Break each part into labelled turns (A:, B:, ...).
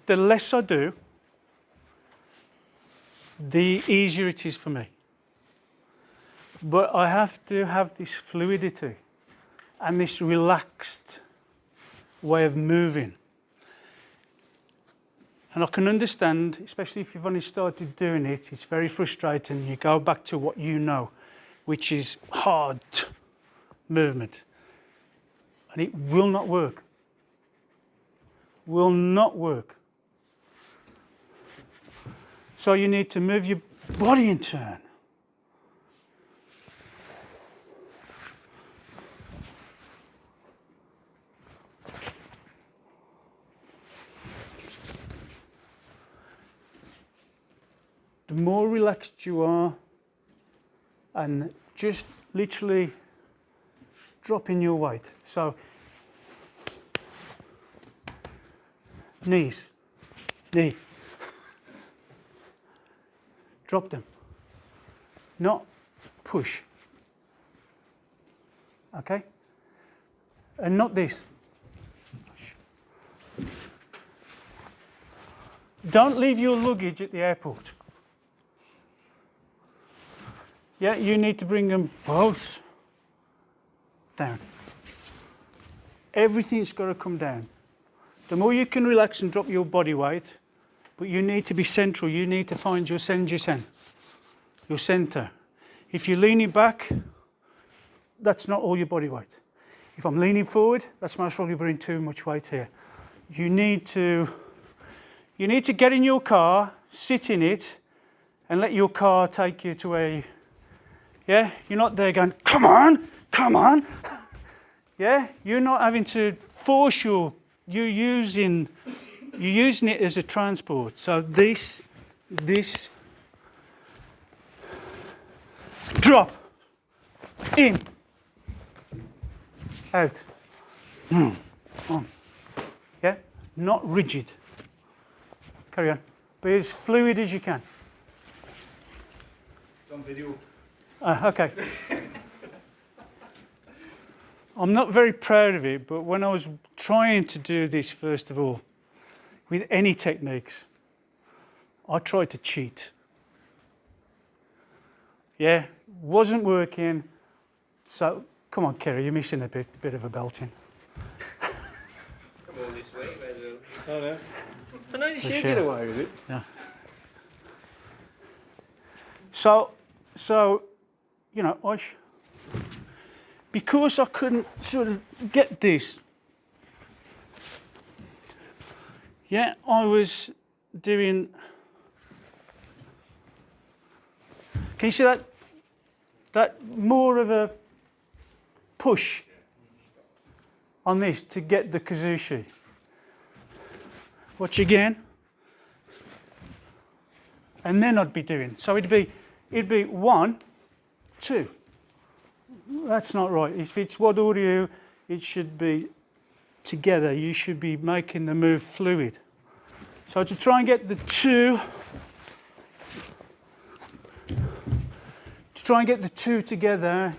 A: the less I do, the easier it is for me. But I have to have this fluidity and this relaxed way of moving. And I can understand, especially if you've only started doing it, it's very frustrating. You go back to what you know, which is hard movement. And it will not work. Will not work. So you need to move your body in turn. The more relaxed you are, and just literally dropping your weight. So, knees, knee, drop them, not push, okay? And not this. Don't leave your luggage at the airport. Yeah, you need to bring them both down. Everything's got to come down. The more you can relax and drop your body weight, but you need to be central. You need to find your senju-sen, your center. If you're leaning back, that's not all your body weight. If I'm leaning forward, that's most probably bringing too much weight here. You need to get in your car, sit in it, and let your car take you to a, yeah? You're not there going, come on, come on. Yeah? You're not having to force you're using it as a transport. So this, drop, in, out, on. Yeah? Not rigid. Carry on. Be as fluid as you can.
B: It's on video.
A: Okay. I'm not very proud of it, but when I was trying to do this, first of all, with any techniques, I tried to cheat. Yeah, wasn't working. So, come on, Kerry, you're missing a bit of a belting.
B: Come on this way, maybe.
C: Oh, no. I know you should get away with it.
A: Yeah. So, you know, because I couldn't sort of get this, yeah, I was doing, can you see that more of a push on this to get the kazushi. Watch again. And then I'd be doing, so it'd be 1, 2. That's not right. If it's wado-ryu, it should be together. You should be making the move fluid. So to try and get the 2, together,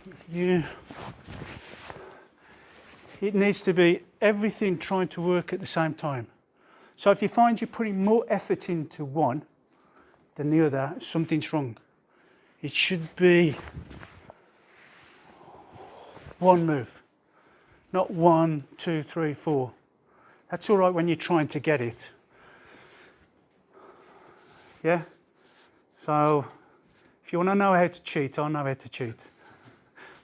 A: it needs to be everything trying to work at the same time. So if you find you're putting more effort into one than the other, something's wrong. It should be one move, not 1, 2, 3, 4. That's all right when you're trying to get it. Yeah? So if you want to know how to cheat, I know how to cheat.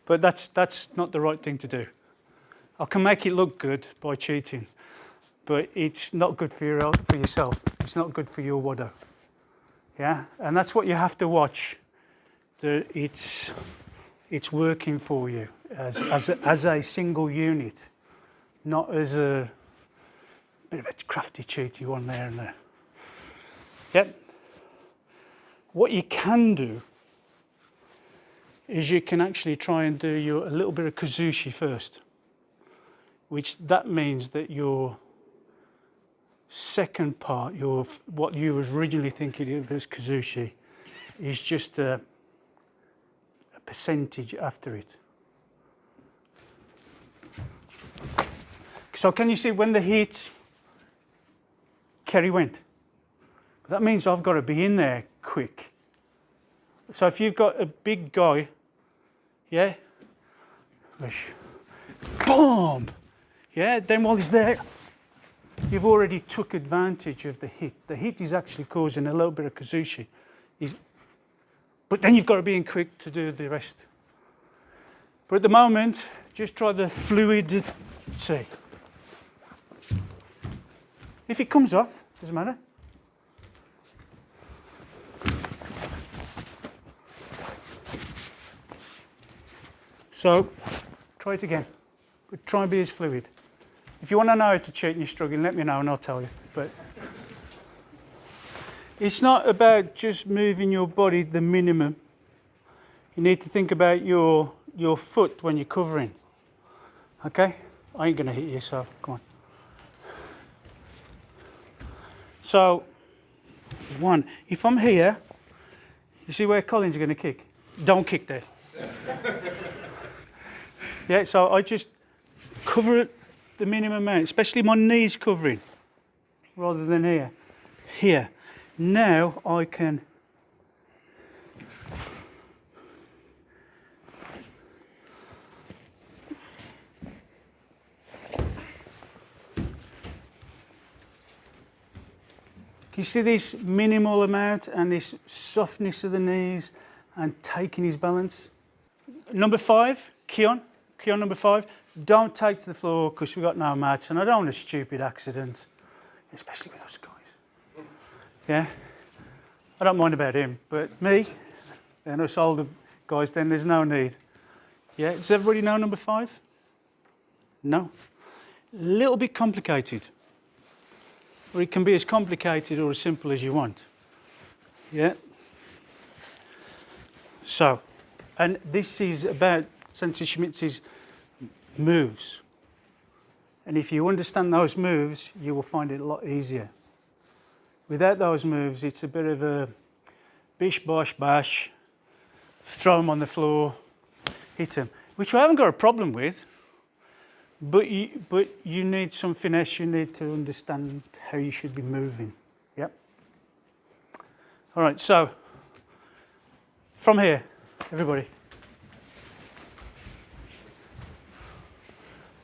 A: But that's not the right thing to do. I can make it look good by cheating, but it's not good for yourself. It's not good for your wado. Yeah? And that's what you have to watch. That it's working for you as a single unit, not as a bit of a crafty, cheaty one there and there. Yep. What you can do is you can actually try and do a little bit of kazushi first, which that means that your second part, what you was originally thinking of as kazushi, is just a percentage after it. So can you see when the heat Kerry went. But that means I've got to be in there quick. So if you've got a big guy, yeah, boom, yeah, then while he's there, you've already took advantage of the hit. The hit is actually causing a little bit of kazushi. But then you've got to be in quick to do the rest. But at the moment, just try the fluidity. If it comes off, doesn't matter. So, try it again. But try and be as fluid. If you want to know how to cheat and you're struggling, let me know and I'll tell you. But it's not about just moving your body the minimum. You need to think about your foot when you're covering. Okay? I ain't going to hit you, so come on. So, one, if I'm here, you see where Colin's going to kick? Don't kick there. Yeah, so I just cover it the minimum amount, especially my knees covering, rather than here. Here. Now I can Can you see this minimal amount and this softness of the knees and taking his balance? Number 5, Kihon number 5, don't take to the floor because we've got no mats and I don't want a stupid accident, especially with us guys. Yeah, I don't mind about him, but me and us older guys, then there's no need. Yeah, does everybody know number 5? No? A little bit complicated. Or it can be as complicated or as simple as you want. Yeah? So, and this is about Sensei Shimizu's moves. And if you understand those moves, you will find it a lot easier. Without those moves, it's a bit of a bish, bosh, bash, throw them on the floor, hit them, which I haven't got a problem with. But you need some finesse, you need to understand how you should be moving. Yep. All right, so from here, everybody.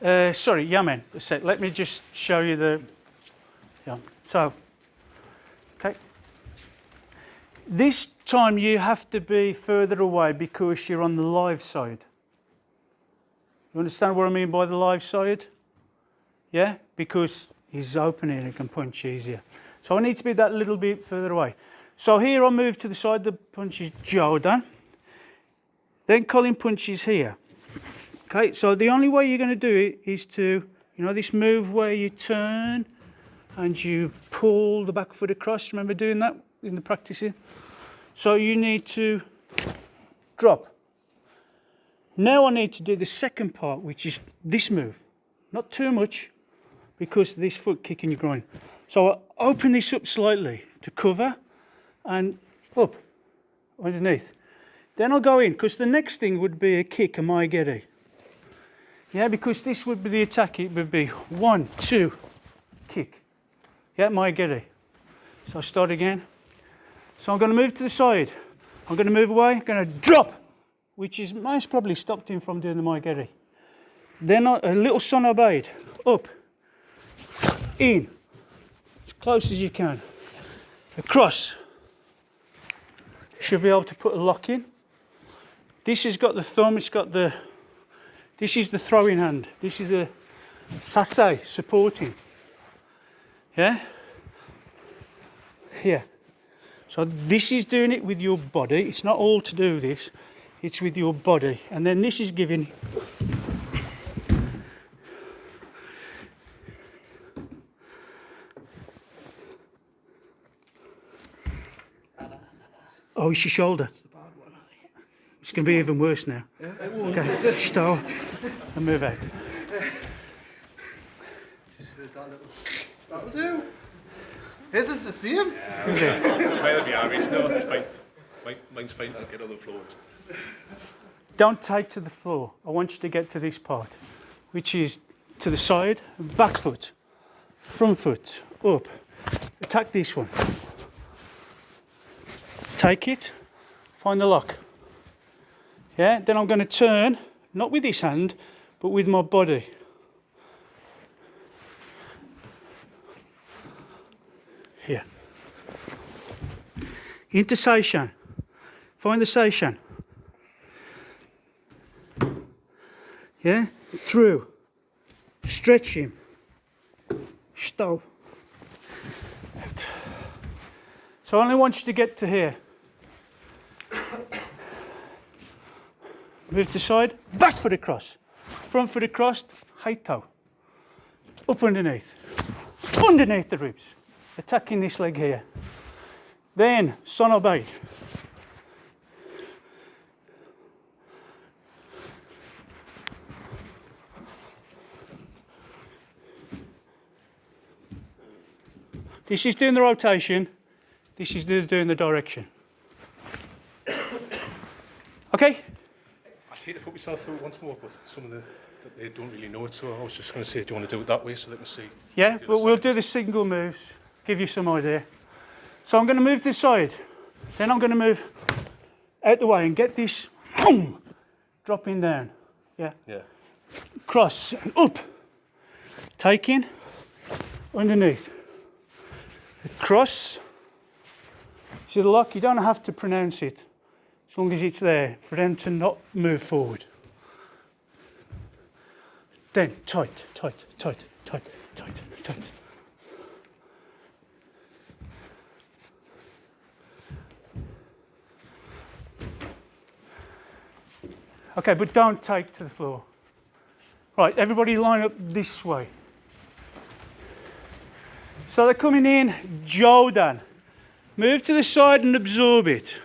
A: Sorry, Yamen, a sec. Let me just show you the, yeah. So, okay. This time you have to be further away because you're on the live side. You understand what I mean by the live side? Yeah? Because he's opening and he can punch easier. So I need to be that little bit further away. So here I move to the side, the punch is Jodan. Then Colin punches here. Okay, so the only way you're going to do it is to, you know, this move where you turn and you pull the back foot across. Remember doing that in the practicing? So you need to drop. Now I need to do the second part, which is this move. Not too much, because this foot kicking your groin. So I open this up slightly to cover and up underneath. Then I'll go in, because the next thing would be a kick, a maigeri. Yeah, because this would be the attack. It would be 1, 2, kick. Yeah, maigeri. So I start again. So I'm going to move to the side. I'm going to move away. I'm going to drop, which is most probably stopped him from doing the maigeri. Then a little sonobade, up, in, as close as you can, across. Should be able to put a lock in. This has got the thumb, it's got the, this is the throwing hand. This is the sasei, supporting. Yeah? Here. So this is doing it with your body. It's not all to do with this. It's with your body. And then this is giving. Oh, it's your shoulder. That's the bad one. It's going to be even worse now. Yeah, it was. Okay, stop and move out.
C: Just heard that little. That'll do. His is the same.
A: Yeah. Is it?
D: Mine'll be average. No, it's fine. Mine's fine. I'll get on the floor.
A: Don't take to the floor. I want you to get to this part, which is to the side, back foot, front foot, up. attack this one. Take it, find the lock. Yeah, then I'm going to turn, not with this hand, but with my body. Here. Into seishan. Find the seishan. Yeah, through. Stretch him. Stow. Out. So I only want you to get to here. Move to the side, back foot across. Front foot across, high toe. Up underneath. Underneath the ribs. Attacking this leg here. Then, sonobei. This is doing the rotation. This is doing the direction. Okay?
D: I'd hate to put myself through it once more, but some of that they don't really know it, so I was just going to say, do you want to do it that way so they can see?
A: Yeah, but we'll do the single moves, give you some idea. So I'm going to move to the side. Then I'm going to move out the way and get this boom, dropping down. Yeah?
D: Yeah.
A: Cross, up. Taking, underneath. Cross. See the lock? You don't have to pronounce it, as long as it's there, for them to not move forward. Then tight, tight, tight, tight, tight, tight. Okay, but don't take to the floor. Right, everybody line up this way. So they're coming in, Jodan. Move to the side and absorb it.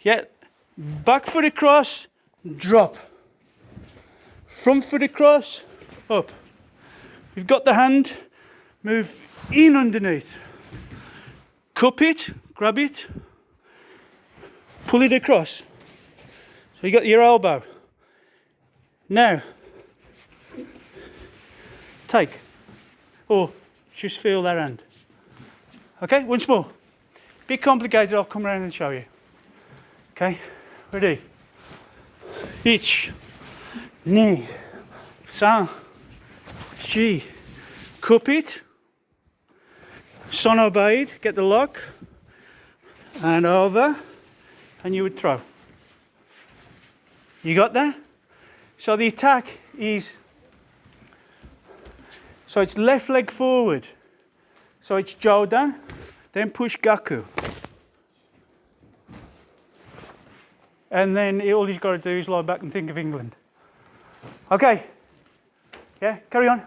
A: Yeah, back foot across, drop. Front foot across, up. You've got the hand, move in underneath. Cup it, grab it, pull it across. So you got your elbow. Now, take, or just feel that hand. Okay, once more. Bit complicated, I'll come around and show you. Okay, ready? Ich, ni, san, shi, cup it, sonobade, get the lock, and over, and you would throw. You got that? So the attack is, so it's left leg forward. So it's Jodan, then push Gaku. And then all he's got to do is lie back and think of England. Okay? Yeah, carry on.